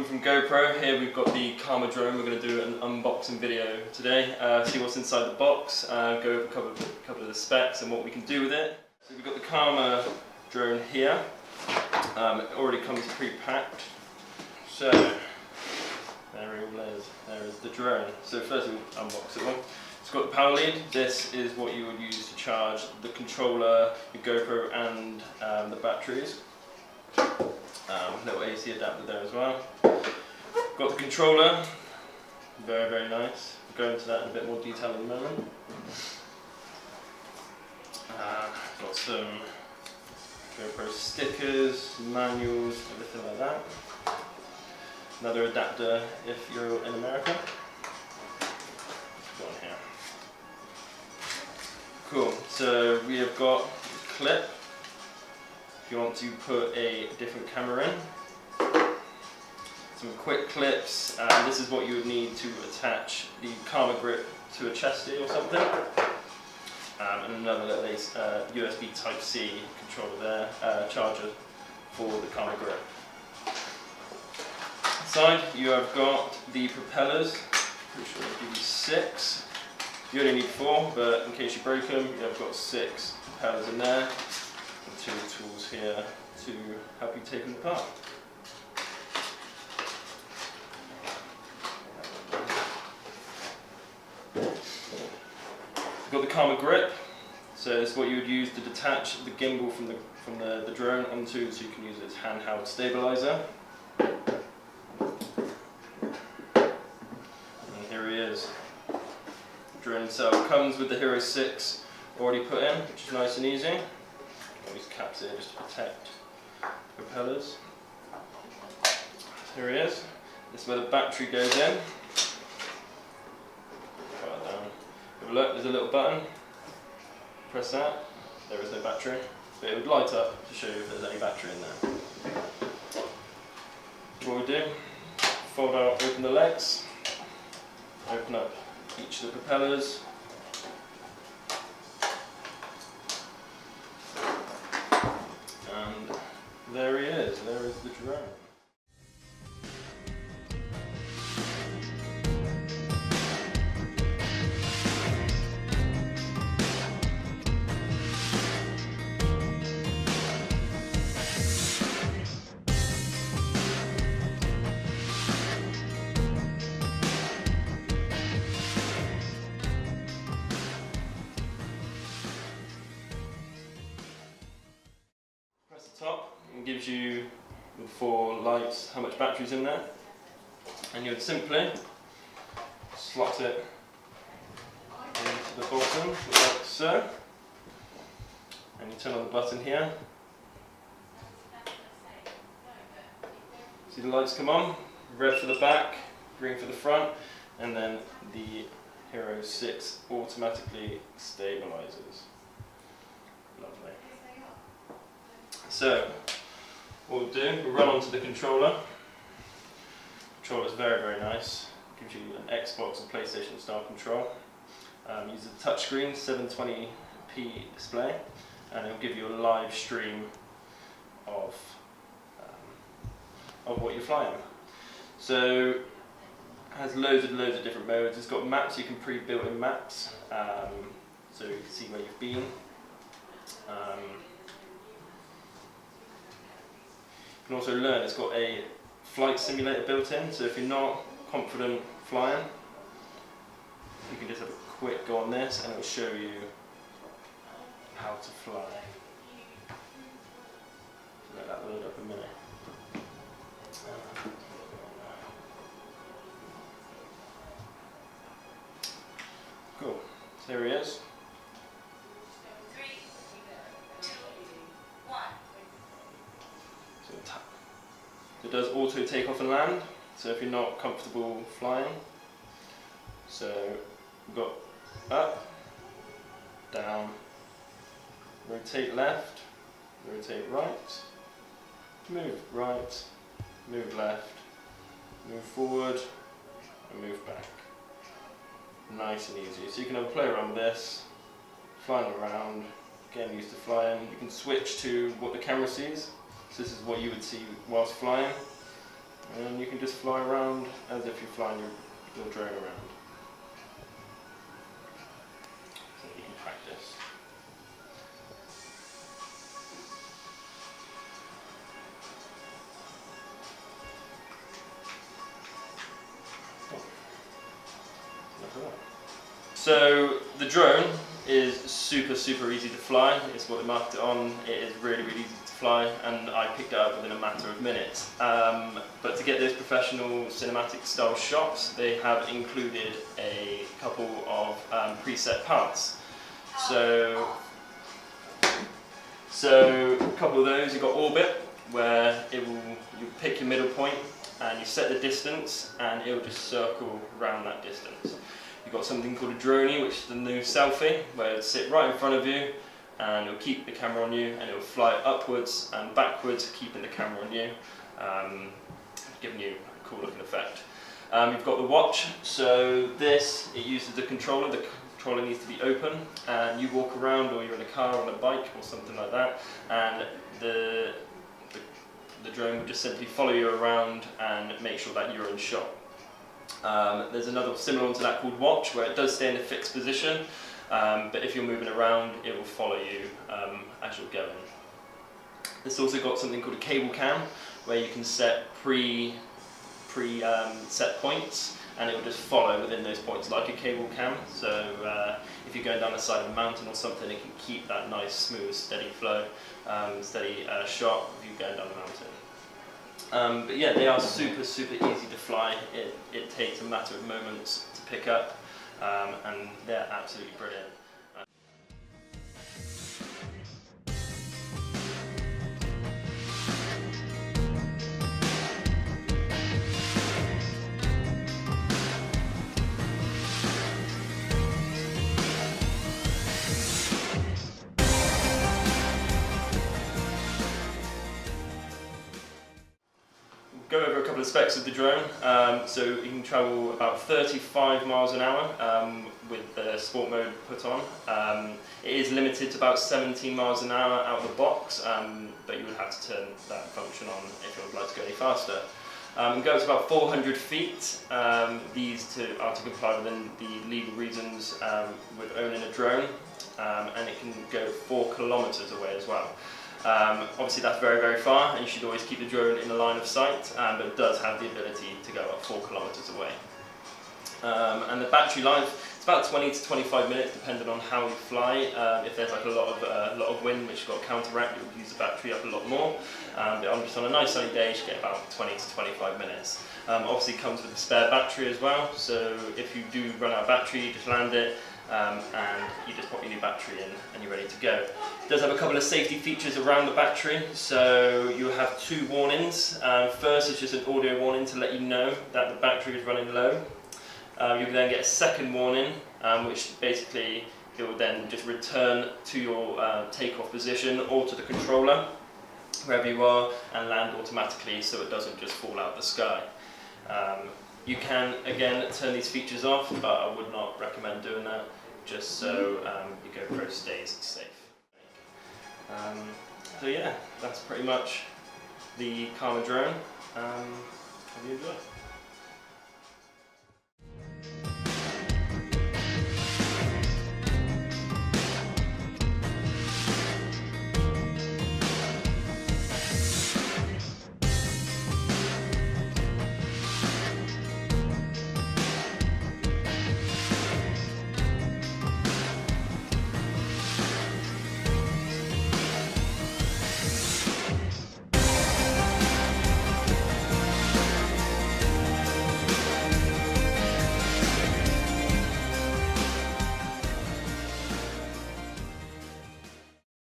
Jordan from GoPro. Here we've got the Karma drone. We're going to do an unboxing video today, see what's inside the box, go over a couple of the specs and what we can do with it. So we've got the Karma drone here. It already comes pre-packed. So there it is. There is the drone. So first we'll unbox it. It's got the power lead. This is what you would use to charge the controller, your GoPro, and the batteries. Little AC adapter there as well. Got the controller, very, very nice. We'll go into that in a bit more detail in a moment. Got some GoPro stickers, manuals, everything like that. Another adapter if you're in America. Got one here. Cool, so we have got a clip. If you want to put a different camera in. Some quick clips, this is what you would need to attach the Karma grip to a chesty or something. And another little USB Type-C controller there, charger for the Karma grip. Inside you have got the propellers, pretty sure they give you 6. You only need 4, but in case you break them, you have got 6 propellers in there. And 2 tools here to help you take them apart. Got the Karma grip, so it's what you would use to detach the gimbal from the drone onto, so you can use it as handheld stabilizer. And here he is. The drone itself comes with the Hero 6 already put in, which is nice and easy. These caps here just to protect the propellers. Here he is. This is where the battery goes in. Have a look, there's a little button. Press that. There is no battery, but it would light up to show you if there's any battery in there. What we do, fold out, open the legs, open up each of the propellers. And there he is, there is the drone. Top and gives you with 4 lights how much battery's in there, and you would simply slot it into the bottom like so, and you turn on the button here. See the lights come on, red for the back, green for the front, and then the Hero 6 automatically stabilizes. Lovely. So, what we'll do, we'll run onto the controller. The controller is very, very nice. It gives you an Xbox and PlayStation style control. Uses a touchscreen, 720p display, and it'll give you a live stream of what you're flying. So, it has loads of different modes. It's got maps, you can pre-built in maps, so you can see where you've been. You can also learn, it's got a flight simulator built in, so if you're not confident flying, you can just have a quick go on this and it will show you how to fly. Let that load up a minute. Cool, so here he is. It does auto take off and land, so if you're not comfortable flying. So we've got up, down, rotate left, rotate right, move right, move left, move forward, and move back. Nice and easy. So you can have a play around with this, flying around, getting used to flying. You can switch to what the camera sees. So this is what you would see whilst flying, and you can just fly around as if you're flying your drone around. So you can practice. So the drone is super easy to fly. It's what they marked it on. It is really easy to fly, and I picked it up within a matter of minutes. But to get those professional cinematic style shots, they have included a couple of preset parts. So a couple of those, you've got orbit, where you pick your middle point and you set the distance, and it will just circle around that distance. You've got something called a droney, which is the new selfie, where it'll sit right in front of you and it'll keep the camera on you, and it'll fly upwards and backwards, keeping the camera on you, giving you a cool looking effect. You've got the watch, so it uses the controller. The controller needs to be open, and you walk around, or you're in a car or on a bike or something like that, and the drone will just simply follow you around and make sure that you're in shot. There's another similar one to that called watch, where it does stay in a fixed position, but if you're moving around, it will follow you as you're going. It's also got something called a cable cam, where you can set set points, and it will just follow within those points like a cable cam. So if you're going down the side of a mountain or something, it can keep that nice, smooth, steady flow, steady shot of you going down the mountain. But yeah, they are super easy to fly. It takes a matter of moments to pick up, and they're absolutely brilliant. Go over a couple of specs of the drone. So you can travel about 35 miles an hour with the sport mode put on. It is limited to about 17 miles an hour out of the box, but you would have to turn that function on if you would like to go any faster. It goes about 400 feet. These are to comply within the legal reasons with owning a drone, and it can go 4 kilometers away as well. Obviously that's very far, and you should always keep the drone in the line of sight, but it does have the ability to go up 4 kilometers away. And the battery life, it's about 20 to 25 minutes depending on how you fly. If there's like a lot of wind, which you've got to counteract, you'll use the battery up a lot more. But just on a nice sunny day, you should get about 20 to 25 minutes. Obviously it comes with a spare battery as well, so if you do run out of battery, you just land it, and you just pop your new battery in and you're ready to go. It does have a couple of safety features around the battery, so you have 2 warnings. First is just an audio warning to let you know that the battery is running low. You can then get a second warning, which basically it will then just return to your takeoff position or to the controller, wherever you are, and land automatically so it doesn't just fall out of the sky. You can again turn these features off, but I would not recommend doing that, just so your GoPro stays safe. So yeah, that's pretty much the Karma drone.